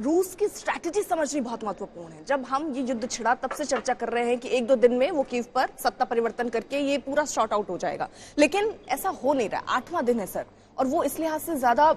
रूस की स्ट्रैटेजी समझनी बहुत महत्वपूर्ण है। जब हम ये युद्ध छिड़ा तब से चर्चा कर रहे हैं कि 1-2 दिन में वो कीव पर सत्ता परिवर्तन करके ये पूरा शॉर्ट आउट हो जाएगा, लेकिन ऐसा हो नहीं रहा। 8वां दिन है सर, और वो इस लिहाज से ज्यादा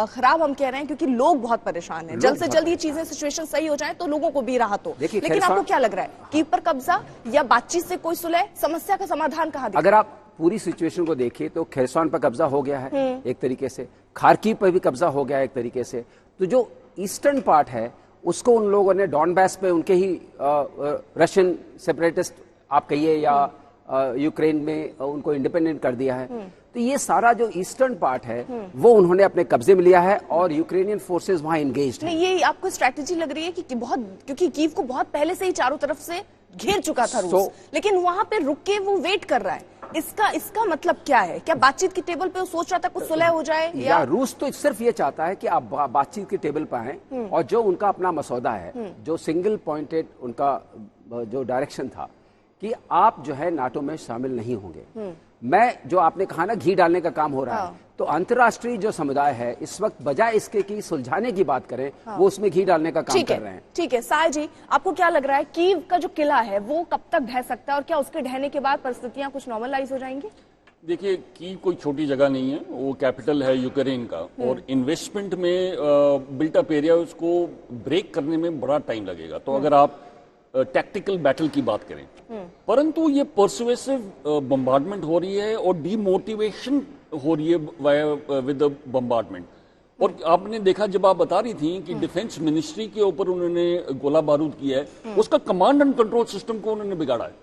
खराब हम कह रहे हैं क्योंकि लोग बहुत परेशान हैं। जल्द से जल्द ये चीजें सिचुएशन सही हो जाए तो लोगों को भी राहत हो। लेकिन आपको क्या लग रहा है, कीव पर कब्जा या बातचीत से कोई सुलह, समस्या का समाधान कहाँ दिखा? अगर आप पूरी सिचुएशन को देखिए तो खेरसॉन पर कब्जा हो गया है एक तरीके से, खार्किव पर भी कब्जा हो गया है एक तरीके से। तो जो ईस्टर्न पार्ट है उसको उन लोगों ने डॉनबैस पे उनके ही रशियन सेपरेटिस्ट आप कहिए या यूक्रेन में उनको इंडिपेंडेंट कर दिया है। तो ये सारा जो ईस्टर्न पार्ट है वो उन्होंने अपने कब्जे में लिया है और यूक्रेनियन फोर्सेस वहां एंगेज्ड हैं। ये आपको स्ट्रैटेजी लग रही है कि बहुत, क्योंकि कीव को बहुत पहले से ही चारों तरफ से घेर चुका था रूस, लेकिन वहां पे रुक के वो वेट कर रहा है। इसका मतलब क्या है? क्या बातचीत की टेबल पे वो सोच रहा था कुछ सुलह हो जाए, या रूस तो सिर्फ ये चाहता है कि आप बातचीत की टेबल पर आए और जो उनका अपना मसौदा है, जो सिंगल पॉइंटेड उनका जो डायरेक्शन था कि आप जो है नाटो में शामिल नहीं होंगे। मैं जो आपने कहा ना घी डालने का काम हो रहा है, तो अंतर्राष्ट्रीय जो समुदाय है इस वक्त बजाय इसके कि सुलझाने की बात करें, वो उसमें घी डालने का काम कर रहे हैं। ठीक है साय जी, आपको क्या लग रहा है कीव का जो किला है वो कब तक ढह सकता है और क्या उसके ढहने के बाद परिस्थितियां कुछ नॉर्मलाइज हो जाएंगी? देखिए, कीव कोई छोटी जगह नहीं है, वो कैपिटल है यूक्रेन का, और इन्वेस्टमेंट में बिल्ट अप एरिया उसको ब्रेक करने में बड़ा टाइम लगेगा। तो अगर आप टैक्टिकल बैटल की बात करें, परंतु ये परसुएसिव बम्बार्डमेंट हो रही है और डीमोटिवेशन हो रही है विद द बम्बार्डमेंट। और आपने देखा, जब आप बता रही थी कि डिफेंस मिनिस्ट्री के ऊपर उन्होंने गोला बारूद किया है, उसका कमांड एंड कंट्रोल सिस्टम को उन्होंने बिगाड़ा है,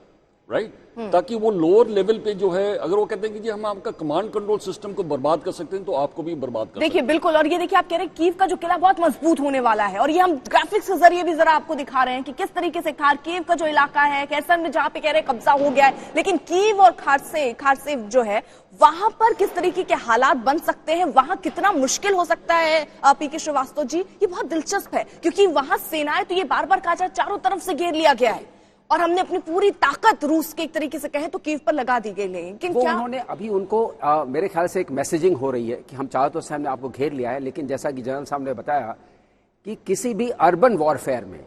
राइट? ताकि वो लोअर लेवल पे जो है, अगर वो कहते हैं कि जी हम आपका कमांड कंट्रोल सिस्टम को बर्बाद कर सकते हैं, तो आपको भी बर्बाद कर देखिए बिल्कुल। और ये देखिए, आप कह रहे हैं कीव का जो किला बहुत मजबूत होने वाला है, और ये हम ग्राफिक्स के जरिए भी जरा आपको दिखा रहे हैं कि किस तरीके से खार्किव का जो इलाका है, कैसन में जहां पे कह रहे हैं कब्जा हो गया है, लेकिन कीव और खार्सिव जो है वहां पर किस तरीके के हालात बन सकते हैं, वहां कितना मुश्किल हो सकता है पीके श्रीवास्तव जी, ये बहुत दिलचस्प है। क्योंकि वहां सेनाएं, तो ये बार बार कहा जाए, चारों तरफ से घेर लिया गया है और हमने अपनी पूरी ताकत रूस के एक तरीके से कहें तो कीव पर लगा दी गई। लेकिन क्या उन्होंने अभी उनको मेरे ख्याल से एक मैसेजिंग हो रही है कि हम चाहो तो हमने आपको घेर लिया है, लेकिन जैसा कि जनरल साहब ने बताया कि किसी भी अर्बन वॉरफेयर में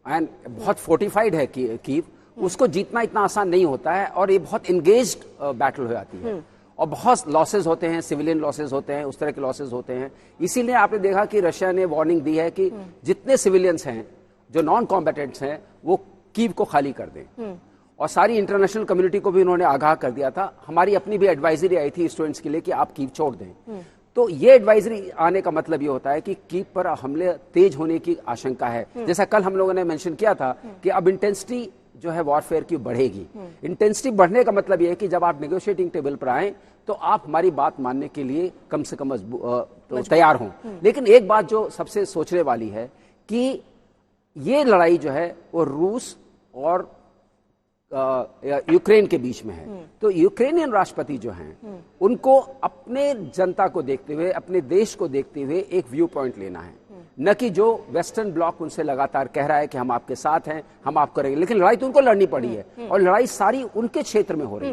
एंड बहुत फोर्टिफाइड है कीव, उसको जीतना इतना आसान नहीं होता है और ये बहुत इंगेज्ड बैटल हो जाती है और बहुत लॉसेज होते हैं, सिविलियन लॉसेज होते हैं, उस तरह के लॉसेज होते हैं। इसीलिए आपने देखा कि रशिया ने वार्निंग दी है कि जितने सिविलियंस हैं जो नॉन कॉम्बेटेंट्स हैं वो कीव को खाली कर दें। और सारी इंटरनेशनल कम्युनिटी को भी उन्होंने आगाह कर दिया था। हमारी अपनी भी एडवाइजरी आई थी स्टूडेंट्स के लिए कि आप कीव छोड़ दें। तो ये एडवाइजरी आने का मतलब ये होता है कि कीव पर हमले तेज होने की आशंका है। जैसा कल हम लोगों ने मेंशन किया था कि अब इंटेंसिटी जो है वॉरफेयर की बढ़ेगी। इंटेंसिटी बढ़ने का मतलब यह है कि जब आप नेगोशिएटिंग टेबल पर आए तो आप हमारी बात मानने के लिए कम से कम तो तैयार हों। लेकिन एक बात जो सबसे सोचने वाली है कि ये लड़ाई जो है वो रूस और यूक्रेन के बीच में है। तो यूक्रेनियन राष्ट्रपति जो हैं उनको अपने जनता को देखते हुए, अपने देश को देखते हुए एक व्यू पॉइंट लेना है, न कि जो वेस्टर्न ब्लॉक उनसे लगातार कह रहा है कि हम आपके साथ हैं, हम आपको करेंगे। लेकिन लड़ाई तो उनको लड़नी पड़ी है और लड़ाई सारी उनके क्षेत्र में हो रही है।